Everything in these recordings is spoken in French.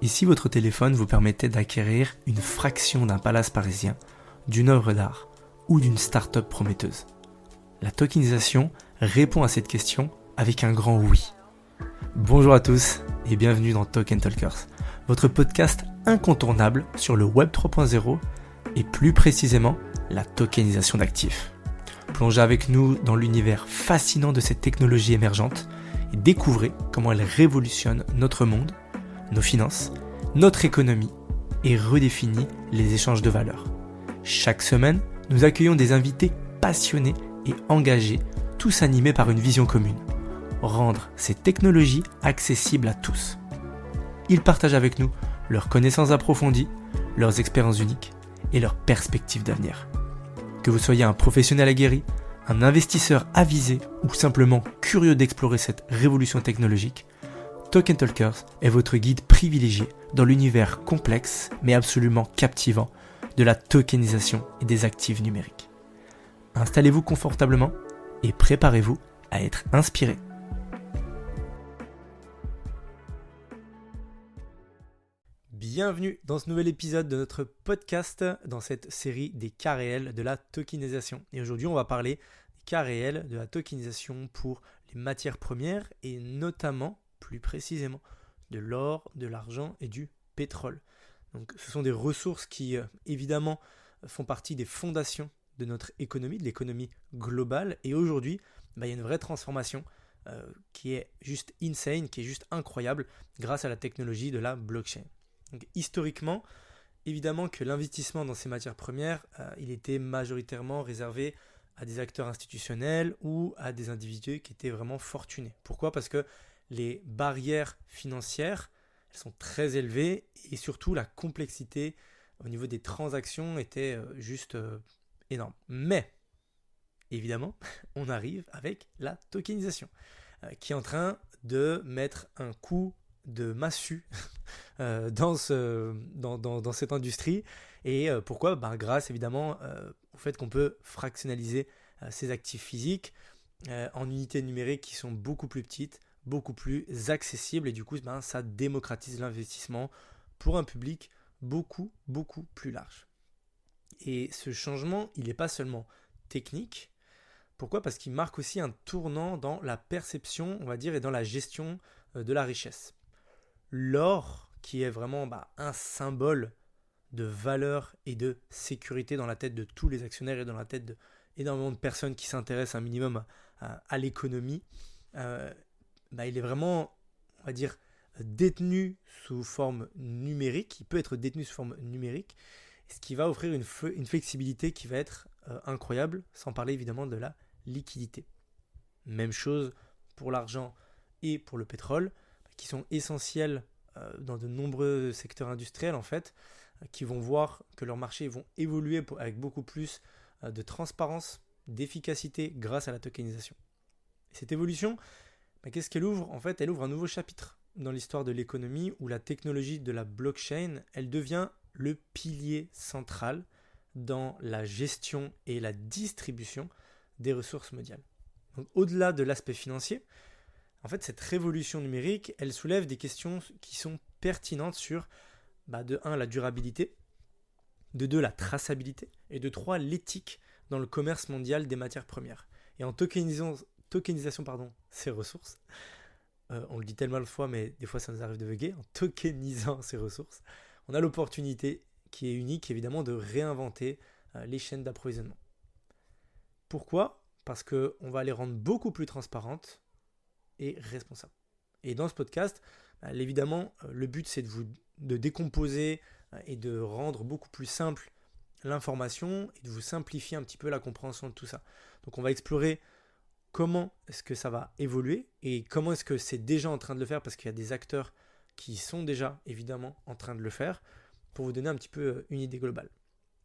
Et si votre téléphone vous permettait d'acquérir une fraction d'un palace parisien, d'une œuvre d'art ou d'une start-up prometteuse? La tokenisation répond à cette question avec un grand oui. Bonjour à tous et bienvenue dans Token Talkers, votre podcast incontournable sur le Web 3.0 et plus précisément la tokenisation d'actifs. Plongez avec nous dans l'univers fascinant de cette technologie émergente et découvrez comment elle révolutionne notre monde, nos finances, notre économie et redéfinit les échanges de valeurs. Chaque semaine, nous accueillons des invités passionnés et engagés, tous animés par une vision commune: rendre ces technologies accessibles à tous. Ils partagent avec nous leurs connaissances approfondies, leurs expériences uniques et leurs perspectives d'avenir. Que vous soyez un professionnel aguerri, un investisseur avisé ou simplement curieux d'explorer cette révolution technologique, Token Talkers est votre guide privilégié dans l'univers complexe mais absolument captivant de la tokenisation et des actifs numériques. Installez-vous confortablement et préparez-vous à être inspiré. Bienvenue dans ce nouvel épisode de notre podcast dans cette série des cas réels de la tokenisation. Et aujourd'hui, on va parler des cas réels de la tokenisation pour les matières premières et notamment, plus précisément, de l'or, de l'argent et du pétrole. Donc, ce sont des ressources qui, évidemment, font partie des fondations de notre économie, de l'économie globale. Et aujourd'hui, il y a une vraie transformation qui est juste insane, qui est juste incroyable grâce à la technologie de la blockchain. Donc, historiquement, évidemment que l'investissement dans ces matières premières, il était majoritairement réservé à des acteurs institutionnels ou à des individus qui étaient vraiment fortunés. Pourquoi ? Parce que les barrières financières, elles sont très élevées et surtout la complexité au niveau des transactions était juste énorme. Mais, évidemment, on arrive avec la tokenisation qui est en train de mettre un coup de massue dans cette industrie. Et pourquoi ? Grâce évidemment au fait qu'on peut fractionnaliser ces actifs physiques en unités numériques qui sont beaucoup plus petites, beaucoup plus accessibles, et du coup ça démocratise l'investissement pour un public beaucoup plus large. Et ce changement, il n'est pas seulement technique. Pourquoi ? Parce qu'il marque aussi un tournant dans la perception, on va dire, et dans la gestion de la richesse. L'or, qui est vraiment un symbole de valeur et de sécurité dans la tête de tous les actionnaires et dans la tête d'énormément de personnes qui s'intéressent un minimum à l'économie, il est vraiment, on va dire, détenu sous forme numérique. Il peut être détenu sous forme numérique, ce qui va offrir une flexibilité qui va être incroyable, sans parler évidemment de la liquidité. Même chose pour l'argent et pour le pétrole, qui sont essentiels dans de nombreux secteurs industriels en fait, qui vont voir que leurs marchés vont évoluer avec beaucoup plus de transparence, d'efficacité grâce à la tokenisation. Et cette évolution, qu'est-ce qu'elle ouvre ? En fait, elle ouvre un nouveau chapitre dans l'histoire de l'économie où la technologie de la blockchain, elle devient le pilier central dans la gestion et la distribution des ressources mondiales. Donc, au-delà de l'aspect financier, en fait, cette révolution numérique, elle soulève des questions qui sont pertinentes sur, de 1, la durabilité, de 2, la traçabilité, et de 3, l'éthique dans le commerce mondial des matières premières. Et en tokenisation ces ressources, on le dit tellement de fois, mais des fois ça nous arrive de bugger, en tokenisant ces ressources, on a l'opportunité qui est unique, évidemment, de réinventer les chaînes d'approvisionnement. Pourquoi ? Parce qu'on va les rendre beaucoup plus transparentes et responsables. Et dans ce podcast, évidemment, le but c'est de décomposer et de rendre beaucoup plus simple l'information et de vous simplifier un petit peu la compréhension de tout ça. Donc on va explorer comment est-ce que ça va évoluer et comment est-ce que c'est déjà en train de le faire, parce qu'il y a des acteurs qui sont déjà évidemment en train de le faire, pour vous donner un petit peu une idée globale.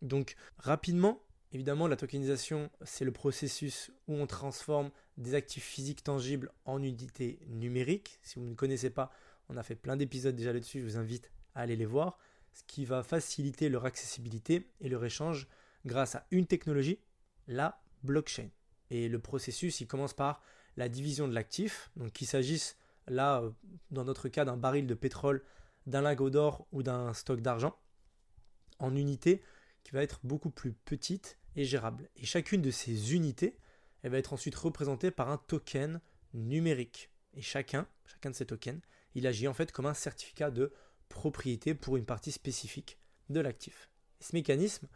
Donc rapidement, évidemment, la tokenisation, c'est le processus où on transforme des actifs physiques tangibles en unités numériques. Si vous ne connaissez pas, on a fait plein d'épisodes déjà là-dessus, je vous invite à aller les voir, ce qui va faciliter leur accessibilité et leur échange grâce à une technologie, la blockchain. Et le processus, il commence par la division de l'actif, donc qu'il s'agisse là, dans notre cas, d'un baril de pétrole d'un lingot d'or ou d'un stock d'argent en unités qui va être beaucoup plus petite et gérable. Et chacune de ces unités, elle va être ensuite représentée par un token numérique. Et chacun de ces tokens, il agit en fait comme un certificat de propriété pour une partie spécifique de l'actif. Et ce mécanisme,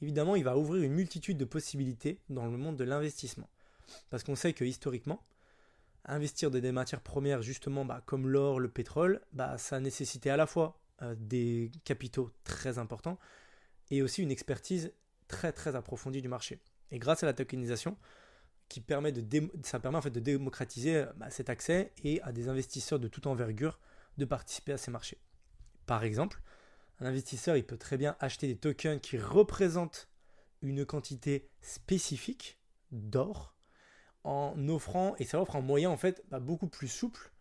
évidemment, il va ouvrir une multitude de possibilités dans le monde de l'investissement. Parce qu'on sait que historiquement, investir dans des matières premières, justement, comme l'or, le pétrole, ça nécessitait à la fois des capitaux très importants et aussi une expertise très très approfondie du marché. Et grâce à la tokenisation, ça permet en fait de démocratiser cet accès et à des investisseurs de toute envergure de participer à ces marchés. Par exemple, un investisseur il peut très bien acheter des tokens qui représentent une quantité spécifique d'or en offrant, et ça offre un moyen en fait beaucoup plus souple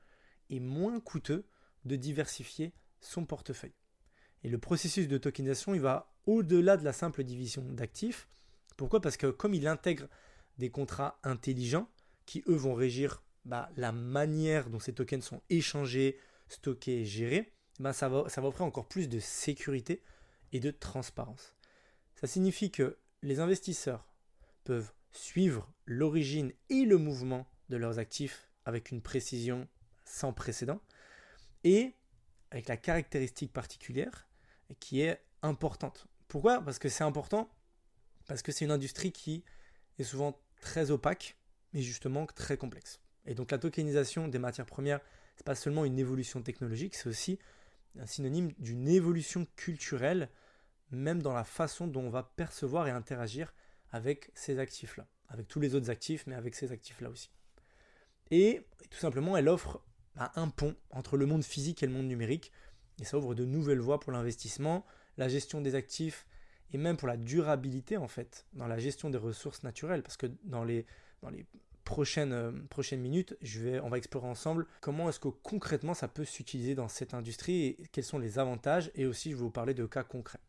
et moins coûteux de diversifier son portefeuille. Et le processus de tokenisation, il va au-delà de la simple division d'actifs. Pourquoi ? Parce que comme il intègre des contrats intelligents qui, eux, vont régir la manière dont ces tokens sont échangés, stockés et gérés, ça va offrir encore plus de sécurité et de transparence. Ça signifie que les investisseurs peuvent suivre l'origine et le mouvement de leurs actifs avec une précision sans précédent et avec la caractéristique particulière qui est importante. Pourquoi ? Parce que c'est important, parce que c'est une industrie qui est souvent très opaque, mais justement très complexe. Et donc la tokenisation des matières premières, ce n'est pas seulement une évolution technologique, c'est aussi un synonyme d'une évolution culturelle, même dans la façon dont on va percevoir et interagir avec ces actifs-là, avec tous les autres actifs, mais avec ces actifs-là aussi. Et tout simplement, elle offre un pont entre le monde physique et le monde numérique, et ça ouvre de nouvelles voies pour l'investissement, la gestion des actifs, et même pour la durabilité en fait, dans la gestion des ressources naturelles, parce que dans les prochaines minutes, on va explorer ensemble comment est-ce que concrètement ça peut s'utiliser dans cette industrie et quels sont les avantages, et aussi je vais vous parler de cas concrets.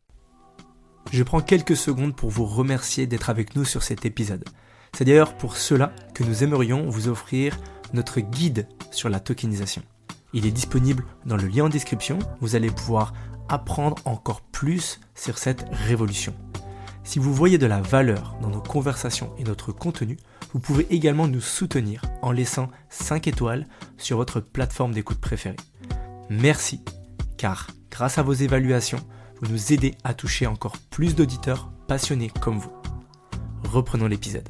Je prends quelques secondes pour vous remercier d'être avec nous sur cet épisode. C'est d'ailleurs pour cela que nous aimerions vous offrir notre guide sur la tokenisation. Il est disponible dans le lien en description, vous allez pouvoir apprendre encore plus sur cette révolution. Si vous voyez de la valeur dans nos conversations et notre contenu, vous pouvez également nous soutenir en laissant 5 étoiles sur votre plateforme d'écoute préférée. Merci, car grâce à vos évaluations, vous nous aidez à toucher encore plus d'auditeurs passionnés comme vous. Reprenons l'épisode.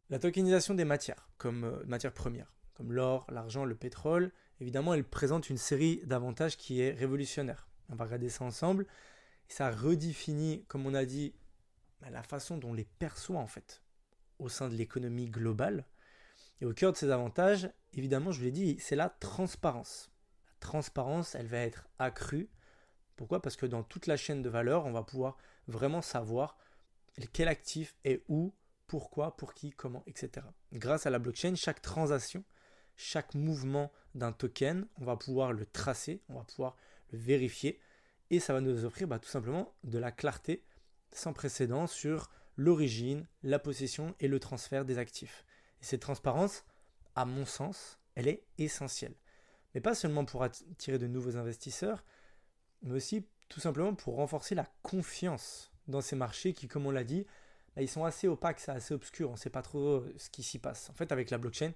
La tokenisation des matières, comme matières premières, comme l'or, l'argent, le pétrole, évidemment, elle présente une série d'avantages qui est révolutionnaire. On va regarder ça ensemble. Et ça redéfinit, comme on a dit, la façon dont on les perçoit en fait au sein de l'économie globale. Et au cœur de ces avantages, évidemment, je vous l'ai dit, c'est la transparence. La transparence, elle va être accrue. Pourquoi ? Parce que dans toute la chaîne de valeur, on va pouvoir vraiment savoir quel actif est où, pourquoi, pour qui, comment, etc. Grâce à la blockchain, chaque transaction, chaque mouvement d'un token, on va pouvoir le tracer, on va pouvoir le vérifier et ça va nous offrir tout simplement de la clarté sans précédent sur l'origine, la possession et le transfert des actifs. Et cette transparence, à mon sens, elle est essentielle. Mais pas seulement pour attirer de nouveaux investisseurs, mais aussi tout simplement pour renforcer la confiance dans ces marchés qui, comme on l'a dit, ils sont assez opaques, c'est assez obscur, on ne sait pas trop ce qui s'y passe. En fait, avec la blockchain,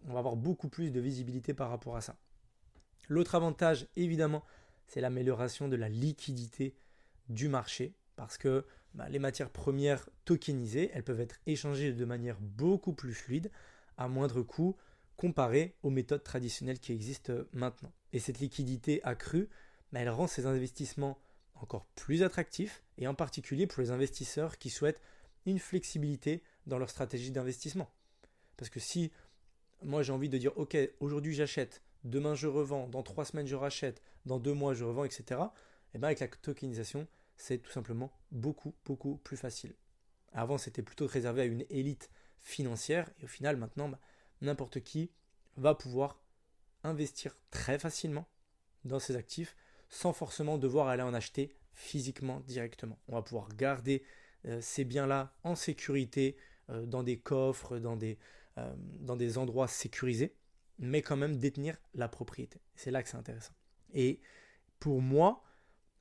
on va avoir beaucoup plus de visibilité par rapport à ça. L'autre avantage, évidemment, c'est l'amélioration de la liquidité du marché, parce que les matières premières tokenisées, elles peuvent être échangées de manière beaucoup plus fluide, à moindre coût, comparé aux méthodes traditionnelles qui existent maintenant. Et cette liquidité accrue, elle rend ces investissements encore plus attractifs, et en particulier pour les investisseurs qui souhaitent une flexibilité dans leur stratégie d'investissement. Parce que si moi j'ai envie de dire ok, aujourd'hui j'achète, demain je revends, dans 3 semaines je rachète, dans 2 mois je revends, etc. Et bien avec la tokenisation, c'est tout simplement beaucoup plus facile. Avant c'était plutôt réservé à une élite financière et au final maintenant n'importe qui va pouvoir investir très facilement dans ses actifs sans forcément devoir aller en acheter physiquement directement. On va pouvoir garder ces biens-là en sécurité dans des coffres, dans des endroits sécurisés mais quand même détenir la propriété. C'est là que c'est intéressant. Et pour moi,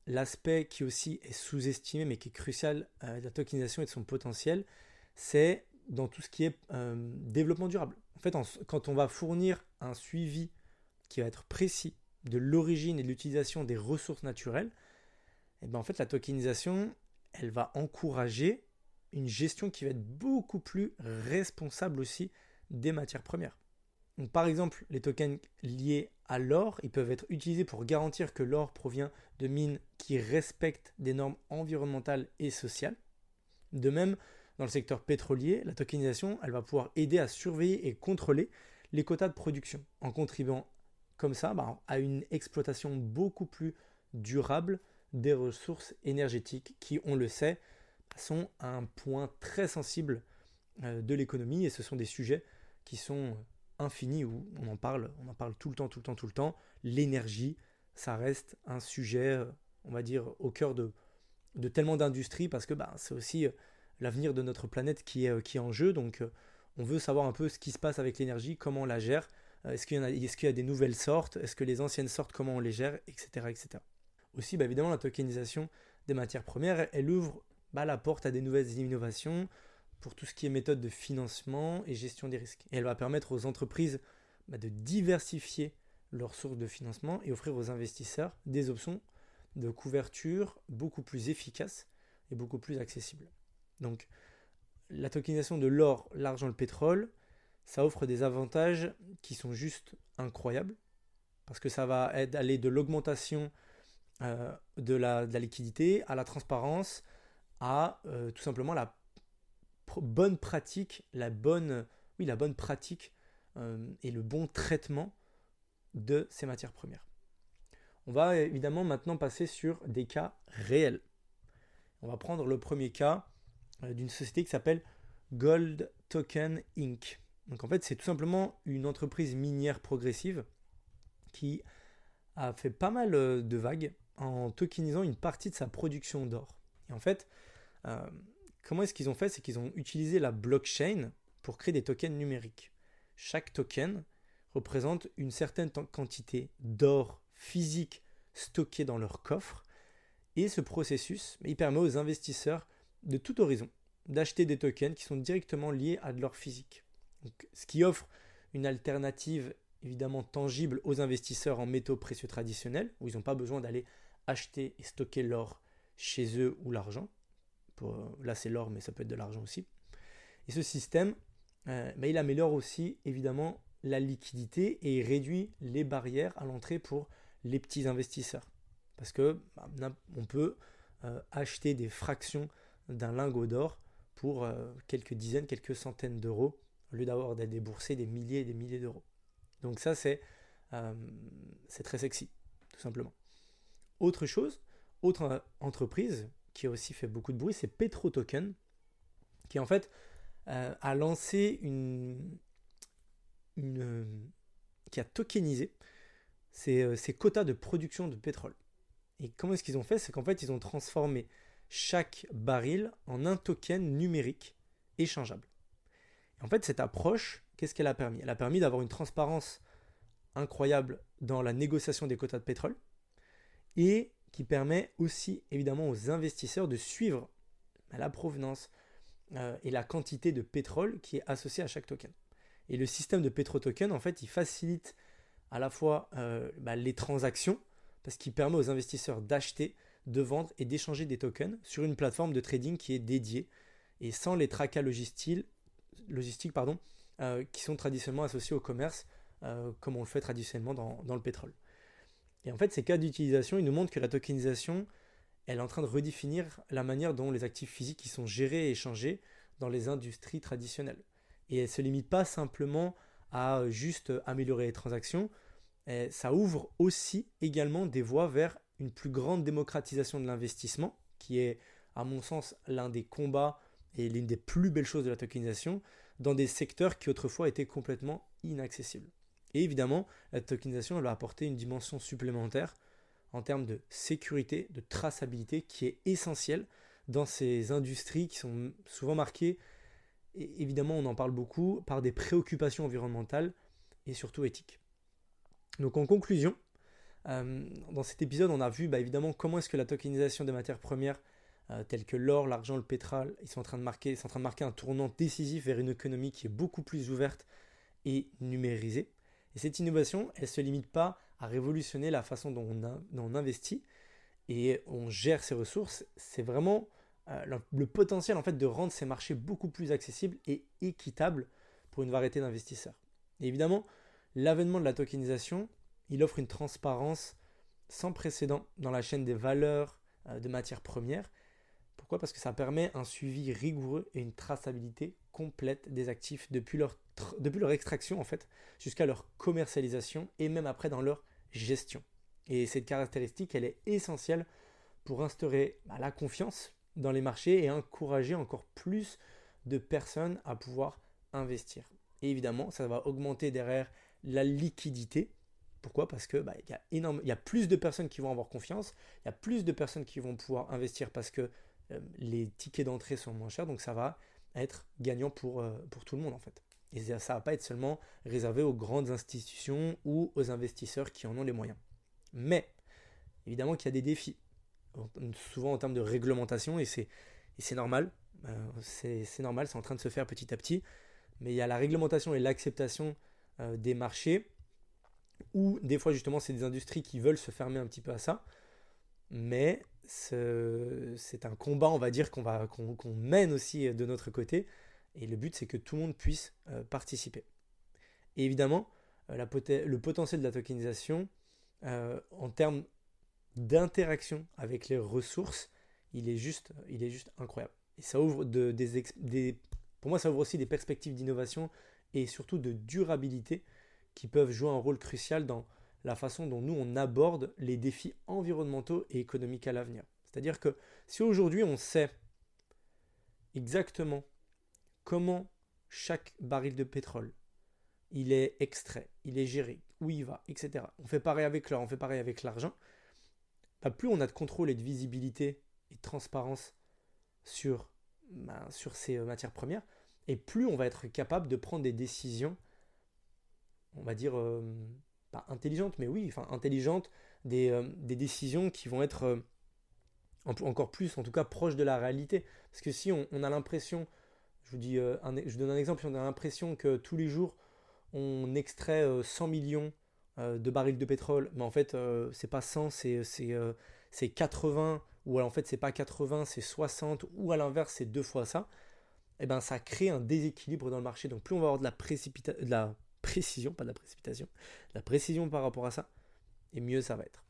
l'aspect qui aussi est sous-estimé, mais qui est crucial de la tokenisation et de son potentiel, c'est dans tout ce qui est développement durable. En fait, quand on va fournir un suivi qui va être précis de l'origine et de l'utilisation des ressources naturelles, et ben en fait, la tokenisation, elle va encourager une gestion qui va être beaucoup plus responsable aussi des matières premières. Donc, par exemple, les tokens liés à l'or, ils peuvent être utilisés pour garantir que l'or provient de mines qui respectent des normes environnementales et sociales. De même, dans le secteur pétrolier, la tokenisation, elle va pouvoir aider à surveiller et contrôler les quotas de production, en contribuant comme ça à une exploitation beaucoup plus durable des ressources énergétiques qui, on le sait, sont un point très sensible de l'économie, et ce sont des sujets qui sont infinis, où on en parle tout le temps. L'énergie, ça reste un sujet, on va dire, au cœur de tellement d'industries, parce que c'est aussi l'avenir de notre planète qui est en jeu. Donc on veut savoir un peu ce qui se passe avec l'énergie, comment on la gère, est-ce qu'il y a des nouvelles sortes, est-ce que les anciennes sortes, comment on les gère, etc. etc. Aussi, évidemment, la tokenisation des matières premières, elle ouvre la porte à des nouvelles innovations pour tout ce qui est méthode de financement et gestion des risques. Et elle va permettre aux entreprises de diversifier leurs sources de financement et offrir aux investisseurs des options de couverture beaucoup plus efficaces et beaucoup plus accessibles. Donc, la tokenisation de l'or, l'argent, le pétrole, ça offre des avantages qui sont juste incroyables, parce que ça va aller de l'augmentation de la liquidité à la transparence, à tout simplement la bonne pratique, la bonne pratique et le bon traitement de ces matières premières. On va évidemment maintenant passer sur des cas réels. On va prendre le premier cas d'une société qui s'appelle Gold Token Inc. Donc en fait, c'est tout simplement une entreprise minière progressive qui a fait pas mal de vagues en tokenisant une partie de sa production d'or. Et en fait, comment est-ce qu'ils ont fait? C'est qu'ils ont utilisé la blockchain pour créer des tokens numériques. Chaque token représente une certaine quantité d'or physique stocké dans leur coffre. Et ce processus, il permet aux investisseurs de tout horizon d'acheter des tokens qui sont directement liés à de l'or physique. Donc, ce qui offre une alternative évidemment tangible aux investisseurs en métaux précieux traditionnels, où ils n'ont pas besoin d'aller acheter et stocker l'or chez eux ou l'argent. Là c'est l'or, mais ça peut être de l'argent aussi. Et ce système, il améliore aussi évidemment la liquidité et réduit les barrières à l'entrée pour les petits investisseurs. Parce que on peut acheter des fractions d'un lingot d'or pour quelques dizaines, quelques centaines d'euros, au lieu d'avoir à débourser des milliers et des milliers d'euros. Donc ça, c'est très sexy, tout simplement. Autre entreprise qui a aussi fait beaucoup de bruit, c'est PetroToken, qui en fait a lancé qui a tokenisé ses quotas de production de pétrole. Et comment est-ce qu'ils ont fait? C'est qu'en fait, ils ont transformé chaque baril en un token numérique échangeable. Et en fait, cette approche, qu'est-ce qu'elle a permis? Elle a permis d'avoir une transparence incroyable dans la négociation des quotas de pétrole, et qui permet aussi évidemment aux investisseurs de suivre la provenance et la quantité de pétrole qui est associée à chaque token. Et le système de PetroToken, en fait, il facilite à la fois les transactions, parce qu'il permet aux investisseurs d'acheter, de vendre et d'échanger des tokens sur une plateforme de trading qui est dédiée, et sans les tracas logistiques qui sont traditionnellement associés au commerce, comme on le fait traditionnellement dans le pétrole. Et en fait, ces cas d'utilisation, ils nous montrent que la tokenisation, elle est en train de redéfinir la manière dont les actifs physiques qui sont gérés et échangés dans les industries traditionnelles. Et elle ne se limite pas simplement à juste améliorer les transactions, et ça ouvre aussi également des voies vers une plus grande démocratisation de l'investissement, qui est, à mon sens, l'un des combats et l'une des plus belles choses de la tokenisation, dans des secteurs qui autrefois étaient complètement inaccessibles. Et évidemment, la tokenisation elle va apporter une dimension supplémentaire en termes de sécurité, de traçabilité, qui est essentielle dans ces industries qui sont souvent marquées, et évidemment on en parle beaucoup, par des préoccupations environnementales et surtout éthique. Donc en conclusion, dans cet épisode, on a vu évidemment comment est-ce que la tokenisation des matières premières telles que l'or, l'argent, le pétrole, ils sont en train de marquer un tournant décisif vers une économie qui est beaucoup plus ouverte et numérisée. Et cette innovation, elle ne se limite pas à révolutionner la façon dont on investit et on gère ses ressources. C'est vraiment le potentiel en fait de rendre ces marchés beaucoup plus accessibles et équitables pour une variété d'investisseurs. Et évidemment, l'avènement de la tokenisation, il offre une transparence sans précédent dans la chaîne des valeurs de matières premières. Pourquoi ? Parce que ça permet un suivi rigoureux et une traçabilité complète des actifs depuis leur extraction en fait, jusqu'à leur commercialisation et même après dans leur gestion. Et cette caractéristique, elle est essentielle pour instaurer la confiance dans les marchés et encourager encore plus de personnes à pouvoir investir. Et évidemment, ça va augmenter derrière la liquidité. Pourquoi ? Parce que il y a plus de personnes qui vont avoir confiance, il y a plus de personnes qui vont pouvoir investir parce que les tickets d'entrée sont moins chers, donc ça va être gagnant pour tout le monde en fait. Et ça ne va pas être seulement réservé aux grandes institutions ou aux investisseurs qui en ont les moyens. Mais évidemment qu'il y a des défis, souvent en termes de réglementation, et c'est normal, c'est normal, c'est en train de se faire petit à petit, mais il y a la réglementation et l'acceptation des marchés, où des fois justement c'est des industries qui veulent se fermer un petit peu à ça, mais c'est un combat, on va dire, qu'on mène aussi de notre côté, et le but c'est que tout le monde puisse participer. Et évidemment, le potentiel de la tokenisation en termes d'interaction avec les ressources, il est juste incroyable. Et ça ouvre pour moi ça ouvre aussi des perspectives d'innovation et surtout de durabilité qui peuvent jouer un rôle crucial dans la façon dont nous on aborde les défis environnementaux et économiques à l'avenir. C'est-à-dire que si aujourd'hui on sait exactement comment chaque baril de pétrole il est extrait, il est géré, où il va, etc. On fait pareil avec l'or, on fait pareil avec l'argent. Plus on a de contrôle et de visibilité et de transparence sur ces matières premières, et plus on va être capable de prendre des décisions, on va dire, pas intelligentes, mais oui, intelligentes, des décisions qui vont être encore plus, en tout cas, proches de la réalité. Parce que si on a l'impression, je vous donne un exemple, si on a l'impression que tous les jours, on extrait 100 millions de barils de pétrole, mais en fait, c'est pas 100, c'est 80, ou alors en fait, c'est pas 80, c'est 60, ou à l'inverse, c'est 2 fois ça, et ben ça crée un déséquilibre dans le marché. Donc plus on va avoir de la précision par rapport à ça, et mieux ça va être.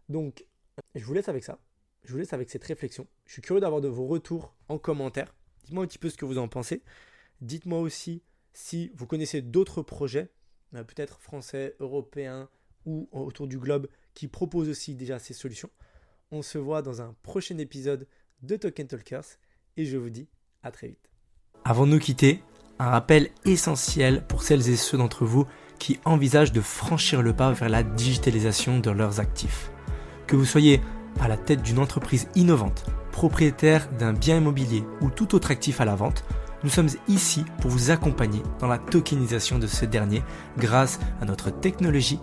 Donc, je vous laisse avec ça. Je vous laisse avec cette réflexion. Je suis curieux d'avoir de vos retours en commentaire. Dites-moi un petit peu ce que vous en pensez. Dites-moi aussi si vous connaissez d'autres projets, peut-être français, européens ou autour du globe, qui proposent aussi déjà ces solutions. On se voit dans un prochain épisode de Token Talkers et je vous dis à très vite. Avant de nous quitter, un rappel essentiel pour celles et ceux d'entre vous qui envisagent de franchir le pas vers la digitalisation de leurs actifs. Que vous soyez à la tête d'une entreprise innovante, propriétaire d'un bien immobilier ou tout autre actif à la vente, nous sommes ici pour vous accompagner dans la tokenisation de ce dernier grâce à notre technologie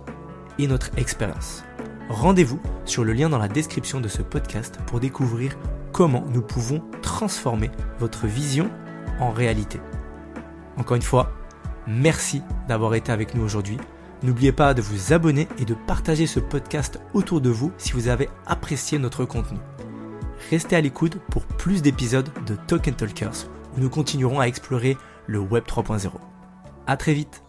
et notre expérience. Rendez-vous sur le lien dans la description de ce podcast pour découvrir comment nous pouvons transformer votre vision en réalité. Encore une fois, merci d'avoir été avec nous aujourd'hui. N'oubliez pas de vous abonner et de partager ce podcast autour de vous si vous avez apprécié notre contenu. Restez à l'écoute pour plus d'épisodes de Token Talkers où nous continuerons à explorer le Web 3.0. À très vite.